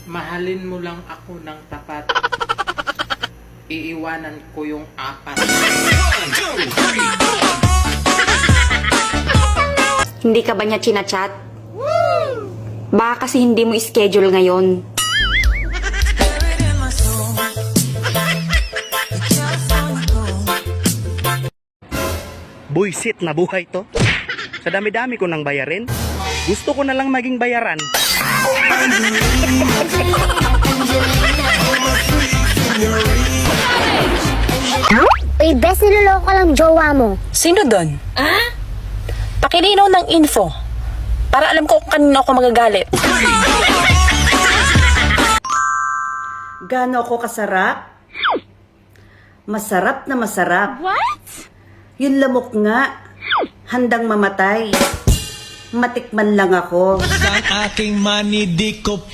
Mahalin mo lang ako ng tapat. Iiwanan ko yung 4. Hindi ka ba niya chinachat? Baka kasi hindi mo schedule ngayon. Buisit na buhay to. Sa dami-dami ko nang bayarin, gusto ko na lang maging bayaran. Uy, best niloloko ka lang jowa mo. Sino doon? Pakilinaw ng info para alam ko kung kanino ako magagalit. Gaano ako kasarap? Masarap na masarap. What? Yung lamok nga, handang mamatay. Matikman lang ako. Ang aking money di ko